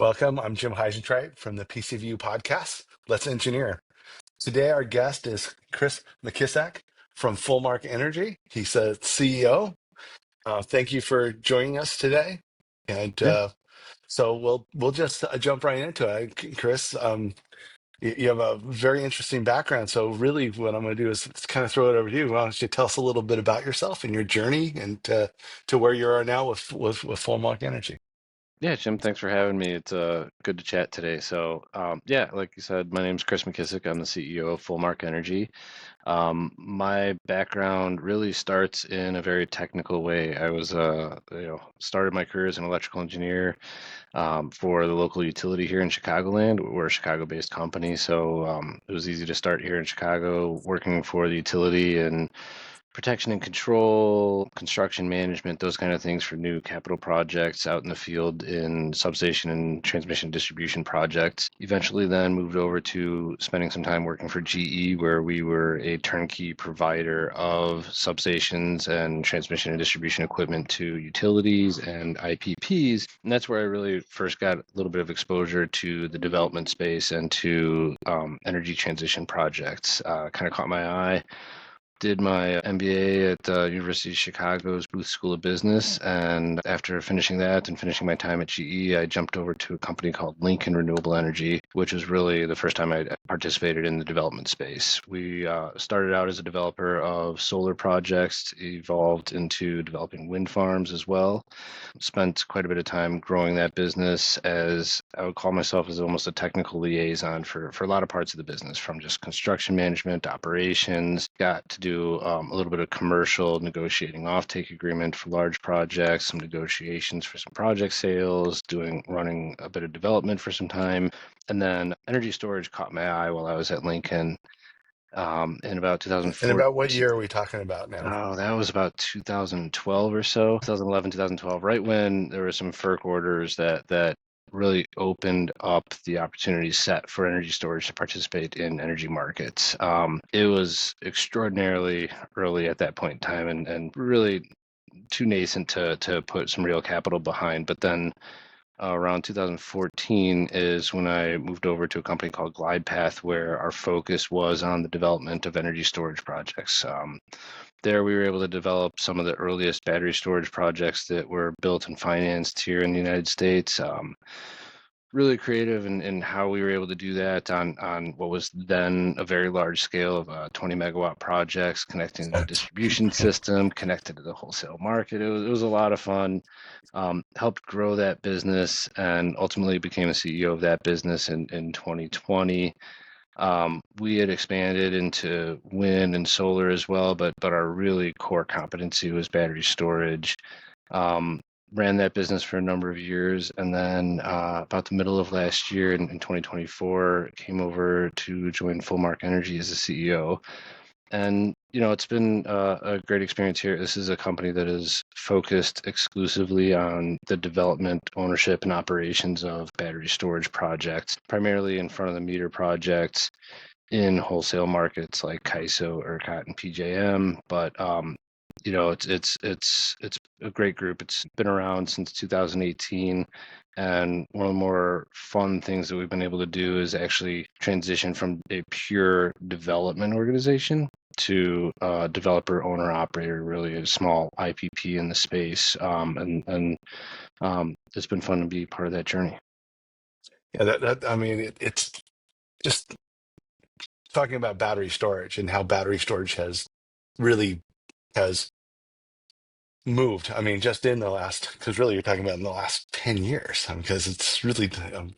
Welcome. I'm Jim Huysentruyt from the PcVue Podcast. Let's engineer. Today, our guest is Chris McKissack from Fullmark Energy. He's a CEO. Thank you for joining us today. And Yeah, so we'll just jump right into it. Chris, you have a very interesting background. So really, what I'm going to do is kind of throw it over to you. Why don't you tell us a little bit about yourself and your journey and to where you are now with Fullmark Energy? yeah, Jim, thanks for having me. It's good to chat today. Yeah, like you said, my name's Chris McKissack. I'm the CEO of Fullmark Energy. My background really starts in a very technical way. I was, started my career as an electrical engineer for the local utility here in Chicagoland. We're a Chicago-based company, so it was easy to start here in Chicago, working for the utility and protection and control, construction management, those kind of things for new capital projects out in the field in substation and transmission distribution projects. Eventually then moved over to spending some time working for GE, where we were a turnkey provider of substations and transmission and distribution equipment to utilities and IPPs. And that's where I really first got a little bit of exposure to the development space and to energy transition projects. Kind of caught my eye. Did my MBA at the University of Chicago's Booth School of Business, and after finishing that and finishing my time at GE, I jumped over to a company called Lincoln Renewable Energy, which was really the first time I participated in the development space. We started out as a developer of solar projects, evolved into developing wind farms as well. Spent quite a bit of time growing that business, as I would call myself as almost a technical liaison for a lot of parts of the business, from just construction management, operations. Got to do a little bit of commercial negotiating offtake agreement for large projects, some negotiations for some project sales, running a bit of development for some time. And then energy storage caught my eye while I was at Lincoln in about And 2014. about what year are we talking about now? Oh, that was about 2012 or so, 2011, 2012, right when there were some FERC orders that really opened up the opportunity set for energy storage to participate in energy markets. It was extraordinarily early at that point in time, and really too nascent to put some real capital behind. But then around 2014 is when I moved over to a company called GlidePath, where our focus was on the development of energy storage projects. There, we were able to develop some of the earliest battery storage projects that were built and financed here in the United States. Really creative in how we were able to do that on what was then a very large scale of 20 megawatt projects, connecting to the distribution system, connected to the wholesale market. It was a lot of fun. Helped grow that business, and ultimately became the CEO of that business in 2020. We had expanded into wind and solar as well, but our really core competency was battery storage. Um, Ran that business for a number of years, and then about the middle of last year in 2024, came over to join Fullmark Energy as the CEO. And it's been a great experience here. This is a company that is focused exclusively on the development, ownership, and operations of battery storage projects, primarily in front of the meter projects in wholesale markets like CAISO, ERCOT, and PJM. But it's a great group. It's been around since 2018. And one of the more fun things that we've been able to do is actually transition from a pure development organization to developer, owner, operator, really a small IPP in the space. It's been fun to be part of that journey. Yeah, I mean, it's just talking about battery storage and how battery storage really has moved. I mean, just in the last, because really you're talking about in the last 10 years, because it's really,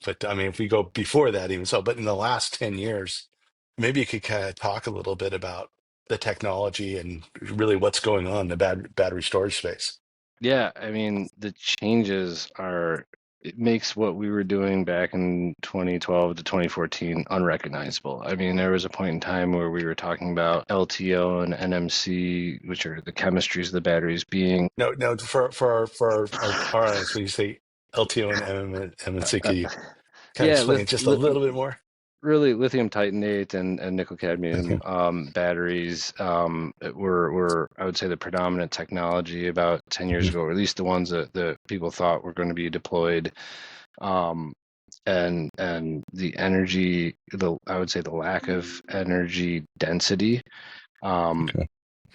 but I mean, if we go before that, even so, but in the last 10 years, maybe you could kind of talk a little bit about the technology and really what's going on in the battery storage space. Yeah, I mean, the changes it makes what we were doing back in 2012 to 2014 unrecognizable. I mean, there was a point in time where we were talking about LTO and NMC, which are the chemistries of the batteries being No, no, for our audience, when you say LTO and MNC, can you kind of yeah, explain it just a little bit more? really lithium titanate and nickel cadmium Okay. batteries were, I would say, the predominant technology about 10 years Mhm. ago, or at least the ones that people thought were going to be deployed. and the energy, I would say the lack of energy density, Okay.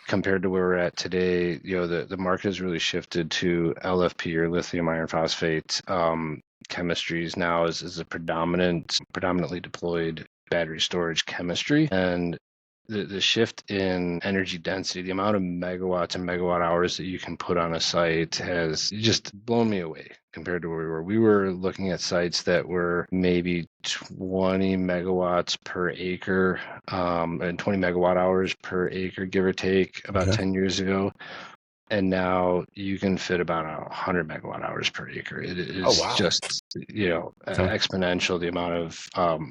compared to where we're at today. The market has really shifted to LFP, or lithium iron phosphate, chemistries now is a predominantly deployed battery storage chemistry. And the shift in energy density, the amount of megawatts and megawatt hours that you can put on a site, has just blown me away compared to where we were. We were looking at sites that were maybe 20 megawatts per acre, and 20 megawatt hours per acre, give or take, about Okay. 10 years ago. And now you can fit about 100 megawatt hours per acre. It Oh, is wow. just, Okay. exponential, the amount of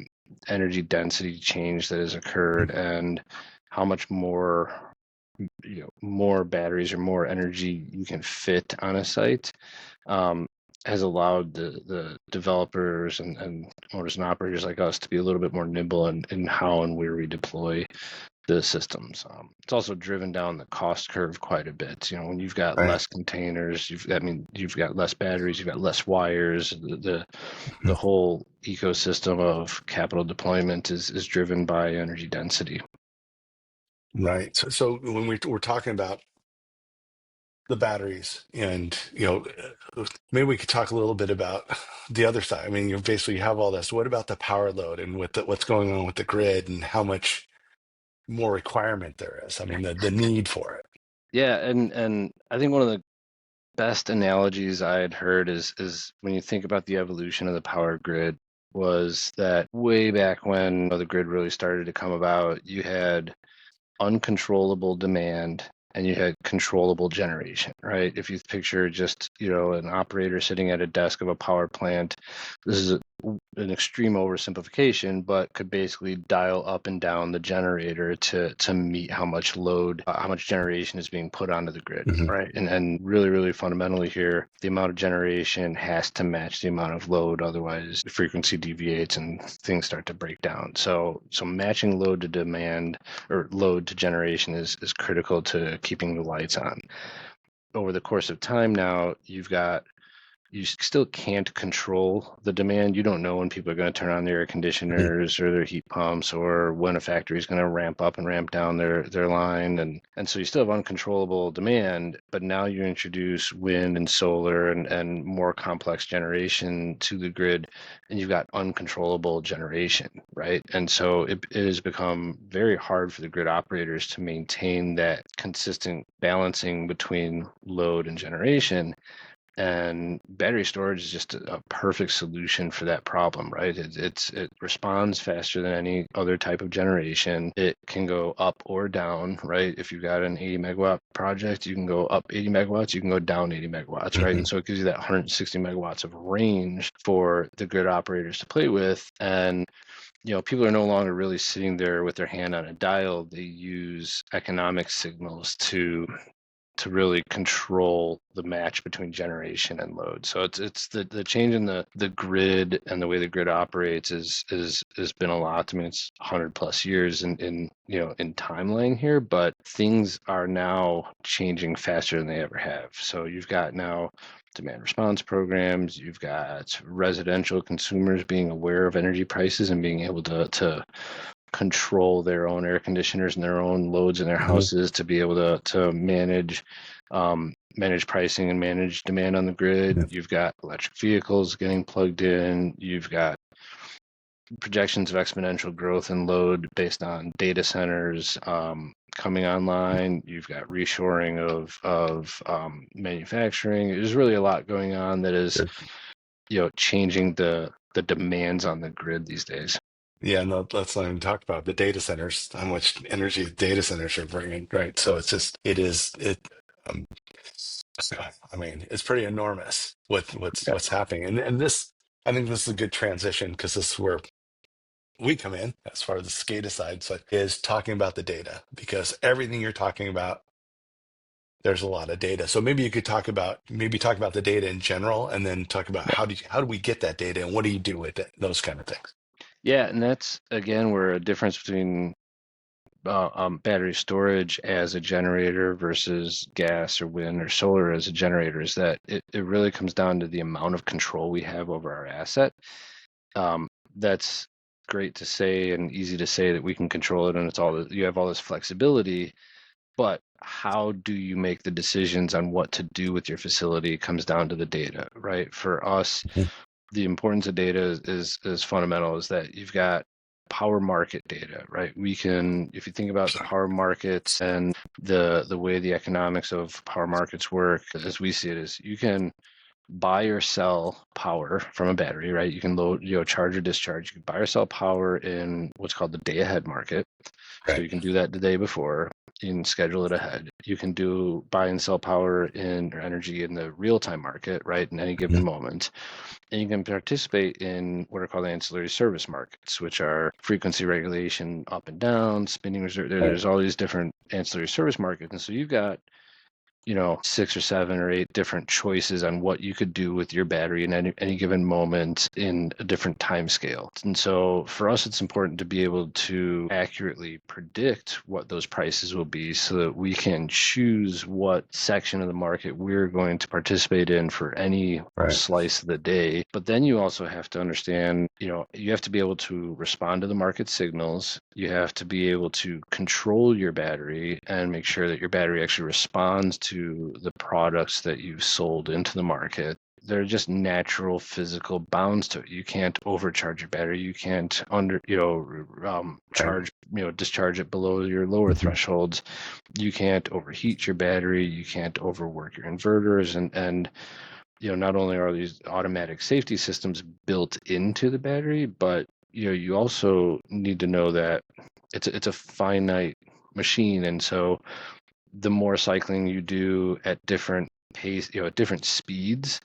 energy density change that has occurred, and how much more batteries or more energy you can fit on a site, has allowed the developers and owners and operators like us to be a little bit more nimble in how and where we deploy the systems. It's also driven down the cost curve quite a bit. When you've got Right. less containers, you've got less batteries, you've got less wires. The whole ecosystem of capital deployment is driven by energy density. Right. So when we're talking about the batteries, and maybe we could talk a little bit about the other side. I mean, you basically have all this. What about the power load, and what's going on with the grid, and how much more requirement there is? I mean, the need for it. Yeah, and I think one of the best analogies I had heard is when you think about the evolution of the power grid, was that way back when the grid really started to come about, you had uncontrollable demand and you had controllable generation, right? If you picture just, an operator sitting at a desk of a power plant, this is an extreme oversimplification, but could basically dial up and down the generator to meet how much load, how much generation is being put onto the grid, Hmm. right? And really, really fundamentally here, the amount of generation has to match the amount of load, otherwise the frequency deviates and things start to break down. So matching load to demand, or load to generation, is critical to keeping the lights on. Over the course of time now, you still can't control the demand. You don't know when people are going to turn on their air Hmm. conditioners or their heat pumps, or when a factory is going to ramp up and ramp down their line. And so you still have uncontrollable demand, but now you introduce wind and solar and more complex generation to the grid, and you've got uncontrollable generation, right? And so it has become very hard for the grid operators to maintain that consistent balancing between load and generation. And battery storage is just a perfect solution for that problem, right? It responds faster than any other type of generation. It can go up or down, right? If you've got an 80 megawatt project, you can go up 80 megawatts, you can go down 80 megawatts, right? Hmm. And so it gives you that 160 megawatts of range for the grid operators to play with. And people are no longer really sitting there with their hand on a dial. They use economic signals to really control the match between generation and load. So it's the change in the grid and the way the grid operates is has been a lot. I mean, it's 100 plus years in timeline here, but things are now changing faster than they ever have. So you've got now demand response programs, you've got residential consumers being aware of energy prices and being able to control their own air conditioners and their own loads in their Hmm. houses, to be able to manage pricing and manage demand on the grid. Yeah. You've got electric vehicles getting plugged in. You've got projections of exponential growth and load based on data centers coming online. You've got reshoring of manufacturing. There's really a lot going on that is changing the demands on the grid these days. Yeah, no, let's not even talk about the data centers, how much energy the data centers are bringing, right? So it's just, um, I mean, it's pretty enormous what's happening. And this, I think this is a good transition, because this is where we come in as far as the SCADA side, so is talking about the data, because everything you're talking about, there's a lot of data. So maybe you could talk about the data in general, and then talk about how do we get that data, and what do you do with it, those kind of things. Yeah, and that's again where a difference between battery storage as a generator versus gas or wind or solar as a generator is that it really comes down to the amount of control we have over our asset. That's great to say and easy to say that we can control it and it's all you have all this flexibility, but how do you make the decisions on what to do with your facility comes down to the data, right? For us, Mhm. the importance of data is fundamental, is that you've got power market data, right? We can, if you think about the power markets and the way the economics of power markets work, as we see it, is you can buy or sell power from a battery, right? You can load, charge or discharge. You can buy or sell power in what's called the day ahead market. So Right. you can do that the day before. You can schedule it ahead. You can do buy and sell power in or energy in the real time market, right? In any given Mhm. moment. And you can participate in what are called ancillary service markets, which are frequency regulation up and down, spinning reserve. Right. There's all these different ancillary service markets. And so you've got 6 or 7 or 8 different choices on what you could do with your battery in any given moment in a different time scale. And so for us, it's important to be able to accurately predict what those prices will be so that we can choose what section of the market we're going to participate in for any Right. slice of the day. But then you also have to understand, you have to be able to respond to the market signals. You have to be able to control your battery and make sure that your battery actually responds to the products that you've sold into the market. There are just natural physical bounds to it. You can't overcharge your battery. You can't Right. charge, discharge it below your lower Mhm. thresholds. You can't overheat your battery. You can't overwork your inverters. And not only are these automatic safety systems built into the battery, but you also need to know that it's a finite machine, and so the more cycling you do at different pace, at different speeds,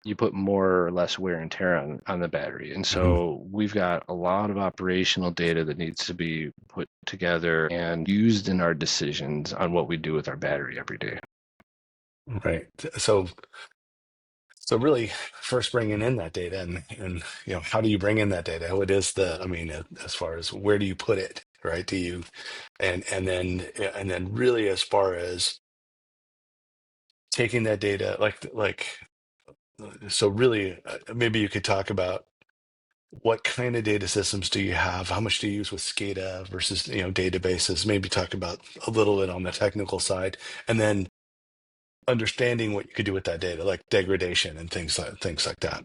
you put more or less wear and tear on the battery. And Mhm. so we've got a lot of operational data that needs to be put together and used in our decisions on what we do with our battery every day. Right. So really, first bringing in that data, and how do you bring in that data? What is I mean, as far as where do you put it, right? Do you and then really, as far as taking that data, so really, maybe you could talk about what kind of data systems do you have? How much do you use with SCADA versus databases? Maybe talk about a little bit on the technical side, and then understanding what you could do with that data, like degradation and things like that.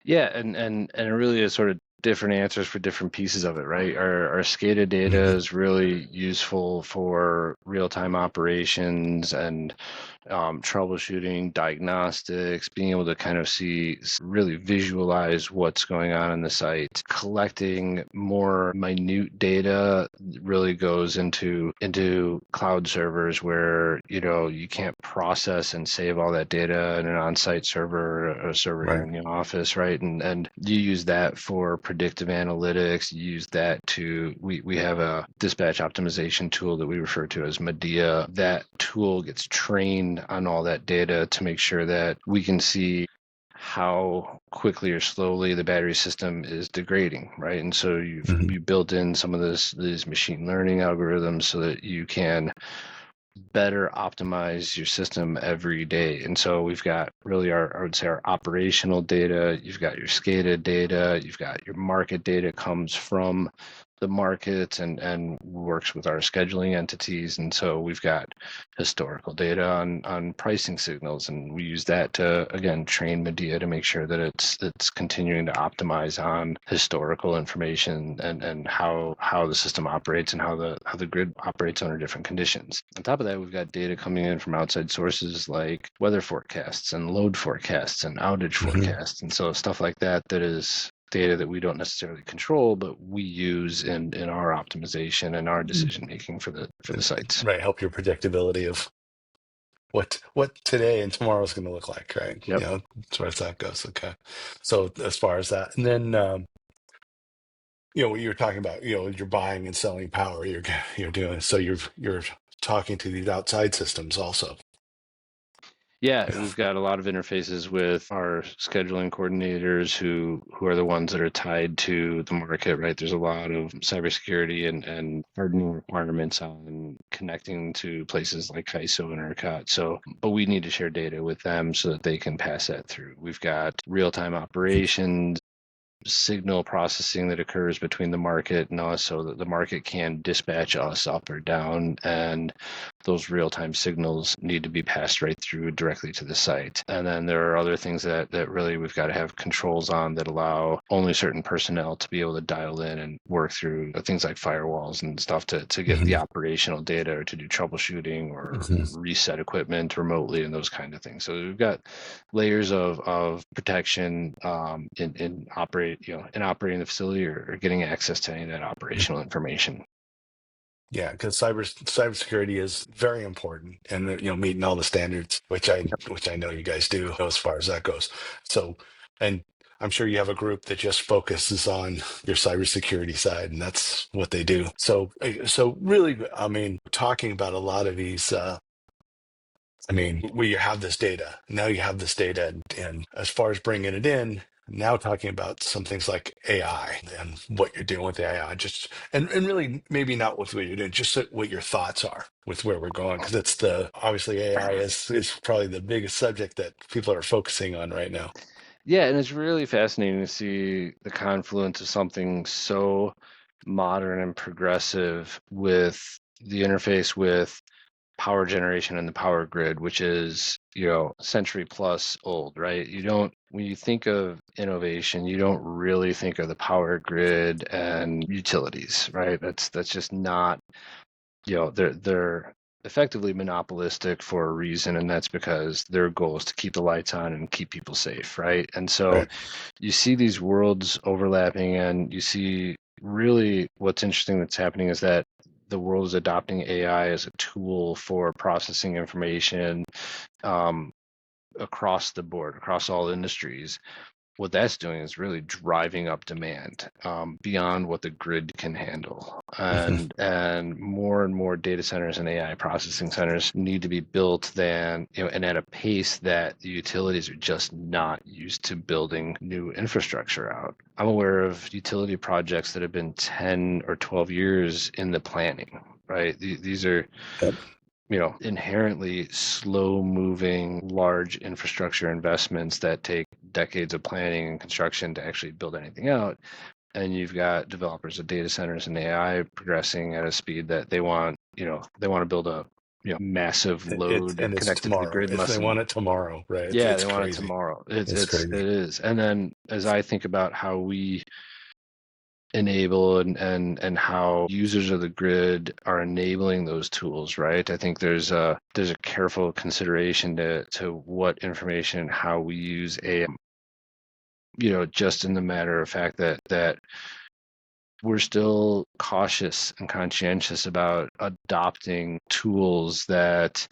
Yeah, and it really is sort of different answers for different pieces of it, right? Our SCADA data Hmm. is really useful for real-time operations and troubleshooting, diagnostics, being able to kind of really visualize what's going on in the site. Collecting more minute data really goes into cloud servers where, you can't process and save all that data in an on-site server or a server here Right. in the office, right? And you use that for predictive analytics. You use that we have a dispatch optimization tool that we refer to as Medea. That tool gets trained on all that data to make sure that we can see how quickly or slowly the battery system is degrading, right? And so Hmm. you built in some of these machine learning algorithms so that you can better optimize your system every day. And so we've got really I would say our operational data, you've got your SCADA data, you've got your market data comes from the market and works with our scheduling entities. And so we've got historical data on pricing signals, and we use that to again train Medea to make sure that it's continuing to optimize on historical information and how the system operates and how the grid operates under different conditions. On top of that, we've got data coming in from outside sources like weather forecasts and load forecasts and outage Hmm. forecasts, and so stuff like that is data that we don't necessarily control, but we use in our optimization and our decision making for the sites. Right. Help your predictability of what today and tomorrow is going to look like, right? Yep. As far as that goes. Okay. So as far as that, and then what you're talking about, you're buying and selling power. You're doing so. You're talking to these outside systems also. Yeah, Yeah. we've got a lot of interfaces with our scheduling coordinators who are the ones that are tied to the market, right? There's a lot of cybersecurity and hardening requirements on connecting to places like ISO and ERCOT. So, but we need to share data with them so that they can pass that through. We've got real-time operations. signal processing that occurs between the market and us, so that the market can dispatch us up or down, and those real-time signals need to be passed right through directly to the site. And then there are other things that really we've got to have controls on that allow only certain personnel to be able to dial in and work through things like firewalls and stuff to get the operational data, or to do troubleshooting or reset equipment remotely and those kind of things. So we've got layers of protection in operating the facility, or getting access to any of that operational information. Yeah, because cybersecurity is very important, and meeting all the standards, which I know you guys do as far as that goes. So, and I'm sure you have a group that just focuses on your cybersecurity side, and that's what they do. So really, I mean, talking about a lot of these. We have this data. Now you have this data, and as far as bringing it in, now talking about some things like AI and what you're doing with AI, and really maybe not with what you're doing, just what your thoughts are with where we're going, because it's obviously AI is probably the biggest subject that people are focusing on right now. Yeah, and it's really fascinating to see the confluence of something so modern and progressive with the interface with power generation and the power grid, which is, a century plus old, right? When you think of innovation, you don't really think of the power grid and utilities, right? That's just not, they're effectively monopolistic for a reason, and that's because their goal is to keep the lights on and keep people safe, right? And so Right. you see these worlds overlapping, and you see really what's interesting that's happening is that the world is adopting AI as a tool for processing information across the board, across all industries. What that's doing is really driving up demand beyond what the grid can handle, and more data centers and AI processing centers need to be built and at a pace that the utilities are just not used to building new infrastructure out. I'm aware of utility projects that have been 10 or 12 years in the planning, right? These are Yep. inherently slow moving large infrastructure investments that take decades of planning and construction to actually build anything out. And you've got developers of data centers and AI progressing at a speed that they want to build a massive load It's connected to the tomorrow. grid in If less they than want it tomorrow, right? yeah, It's they want it crazy. tomorrow. It's It crazy. is. And then as I think about how we enable and how users of the grid are enabling those tools, right? I think there's a careful consideration to what information and how we use AI, just in the matter of fact that we're still cautious and conscientious about adopting tools that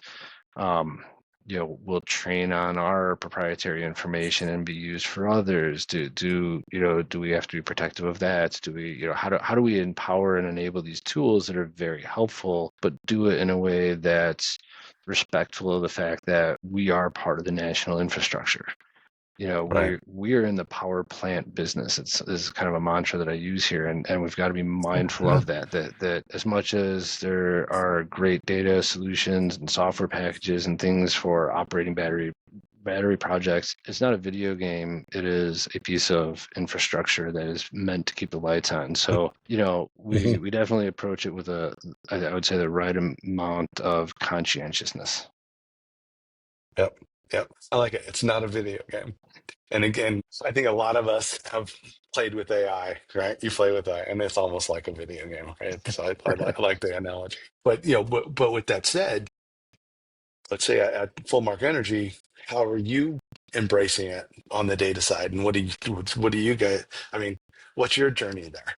will train on our proprietary information and be used for others. Do we have to be protective of that? Do we, how do we empower and enable these tools that are very helpful, but do it in a way that's respectful of the fact that we are part of the national infrastructure? Right. We're in the power plant business. This is kind of a mantra that I use here, and we've got to be mindful of that as much as there are great data solutions and software packages and things for operating battery projects, it's not a video game. It is a piece of infrastructure that is meant to keep the lights on. So, we definitely approach it with I would say, the right amount of conscientiousness. Yep. Yep. I like it. It's not a video game. And again, I think a lot of us have played with AI, right? You play with AI, and it's almost like a video game, right? So I like the analogy. But but with that said, let's say at Fullmark Energy, how are you embracing it on the data side, and what do you guys? I mean, what's your journey there?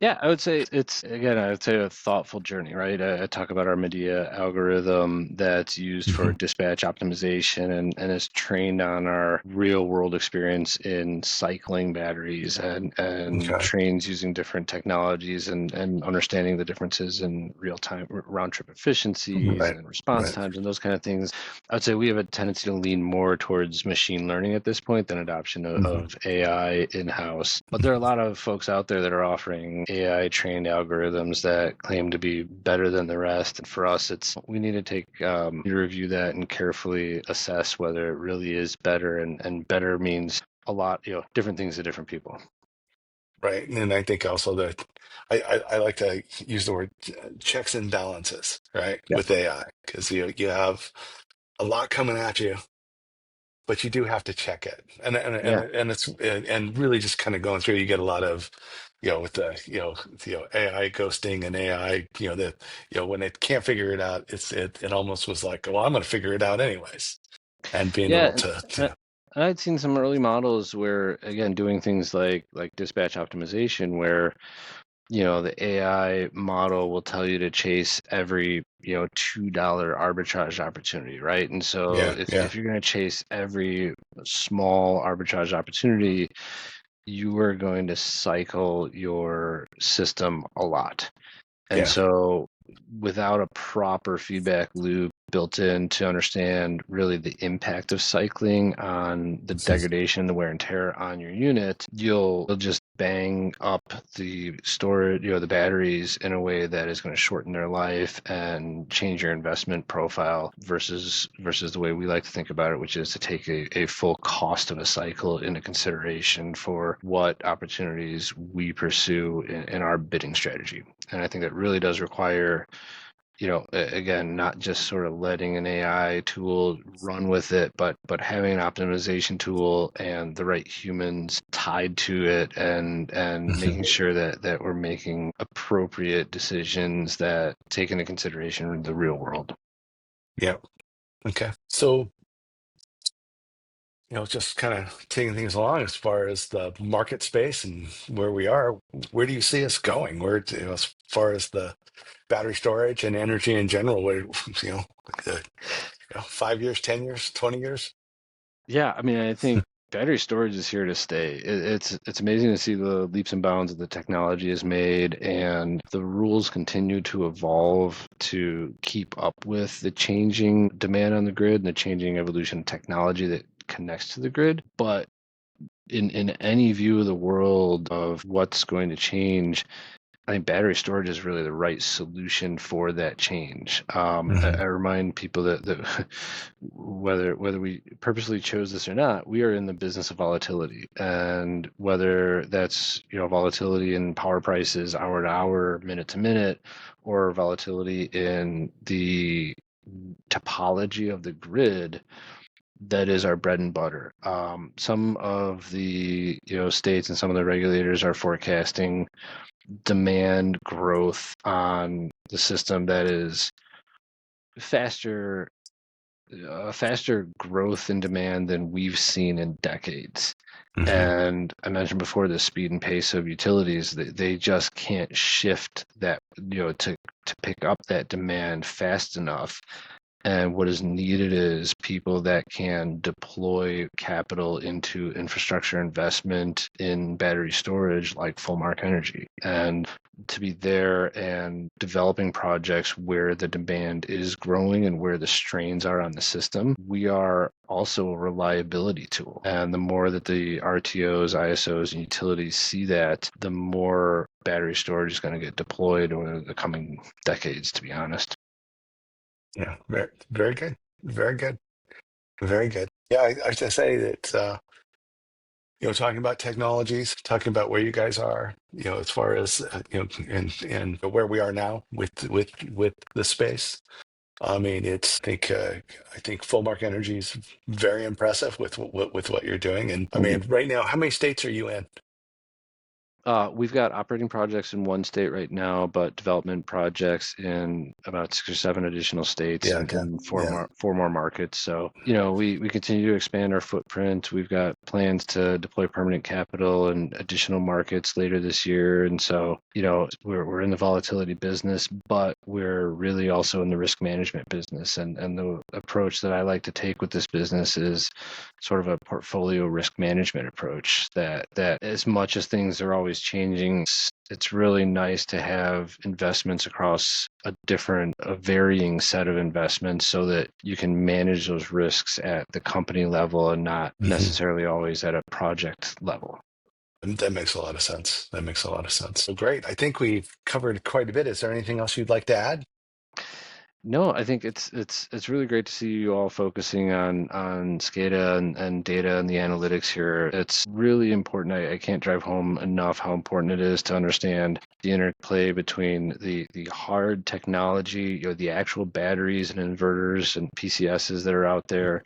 Yeah, I would say I would say a thoughtful journey, right? I talk about our media algorithm that's used for Mhm. dispatch optimization and is trained on our real world experience in cycling batteries and Okay. trains using different technologies and understanding the differences in real time round trip efficiencies Right. and response Right. times and those kind of things. I would say we have a tendency to lean more towards machine learning at this point than adoption Mhm. of AI in-house. But there are a lot of folks out there that are offering AI trained algorithms that claim to be better than the rest. And for us, we need to review that and carefully assess whether it really is better. And better means a lot, different things to different people. right. And I think also that I like to use the word checks and balances, right, Yeah. with AI, because you have a lot coming at you, but you do have to check it, Yeah. and it's and really just kind of going through. You get a lot of, with the AI ghosting and AI, when it can't figure it out, it almost was like, well, I'm going to figure it out anyways, and being Yeah, able to, I'd seen some early models where, again, doing things like dispatch optimization, where the AI model will tell you to chase every $2 arbitrage opportunity, right? And so yeah, yeah, if you're going to chase every small arbitrage opportunity, you are going to cycle your system a lot. And yeah, so without a proper feedback loop built in to understand really the impact of cycling on the degradation, the wear and tear on your unit, you'll just bang up the storage, the batteries in a way that is going to shorten their life and change your investment profile versus the way we like to think about it, which is to take a full cost of a cycle into consideration for what opportunities we pursue in our bidding strategy. And I think that really does require, again, not just sort of letting an AI tool run with it, but having an optimization tool and the right humans tied to it, and hmm making sure that we're making appropriate decisions that take into consideration the real world. yeah. Okay, so just kind of taking things along as far as the market space and where we are. Where do you see us going? Where, as far as the battery storage and energy in general, where, uh, 5 years, 10 years, 20 years? Yeah, I mean, I think battery storage is here to stay. It's amazing to see the leaps and bounds that the technology has made, and the rules continue to evolve to keep up with the changing demand on the grid and the changing evolution of technology that connects to the grid. But in any view of the world of what's going to change, I think battery storage is really the right solution for that change. I hmm remind people that whether we purposely chose this or not, we are in the business of volatility, and whether that's volatility in power prices, hour to hour, minute to minute, or volatility in the topology of the grid, that is our bread and butter. Some of the states and some of the regulators are forecasting demand growth on the system that is faster faster growth in demand than we've seen in decades. hmm And I mentioned before the speed and pace of utilities, they just can't shift that, to pick up that demand fast enough. And what is needed is people that can deploy capital into infrastructure investment in battery storage like Fullmark Energy. And to be there and developing projects where the demand is growing and where the strains are on the system, we are also a reliability tool. And the more that the RTOs, ISOs, and utilities see that, the more battery storage is going to get deployed over the coming decades, to be honest. Yeah, very, very good, very good, very good. Yeah, I should say that, talking about technologies, talking about where you guys are, as far as, and where we are now with the space. I mean, I think Fullmark Energy is very impressive with what you're doing. And I Thank you. mean, right now, how many states are you in? We've got operating projects in one state right now, but development projects in about 6 or 7 additional states Yeah, and, okay. Yeah. four more markets. So, we continue to expand our footprint. We've got plans to deploy permanent capital in additional markets later this year. And so, we're in the volatility business, but we're really also in the risk management business. And the approach that I like to take with this business is sort of a portfolio risk management approach, that as much as things are always changing, it's really nice to have investments across a varying set of investments so that you can manage those risks at the company level and not hmm necessarily always at a project level. That makes a lot of sense. That makes a lot of sense. So great. I think we've covered quite a bit. Is there anything else you'd like to add? No, I think it's really great to see you all focusing on SCADA and data and the analytics here. It's really important. I can't drive home enough how important it is to understand the interplay between the hard technology, the actual batteries and inverters and PCSs that are out there,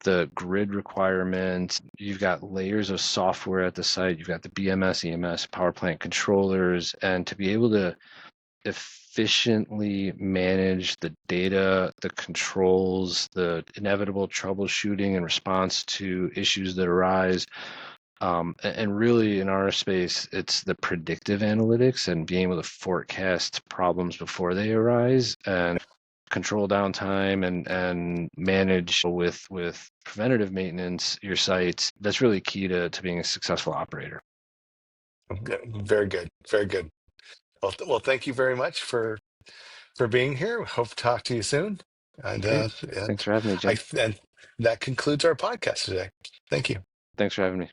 the grid requirements. You've got layers of software at the site. You've got the BMS, EMS, power plant controllers, and to be able to efficiently manage the data, the controls, the inevitable troubleshooting and response to issues that arise. And really, in our space, it's the predictive analytics and being able to forecast problems before they arise and control downtime and manage with preventative maintenance your sites. That's really key to being a successful operator. Very good. Very good. Well, thank you very much for being here. Hope to talk to you soon. And Great. uh, Thanks and for having me, Jim. and that concludes our podcast today. Thank you. Thanks for having me.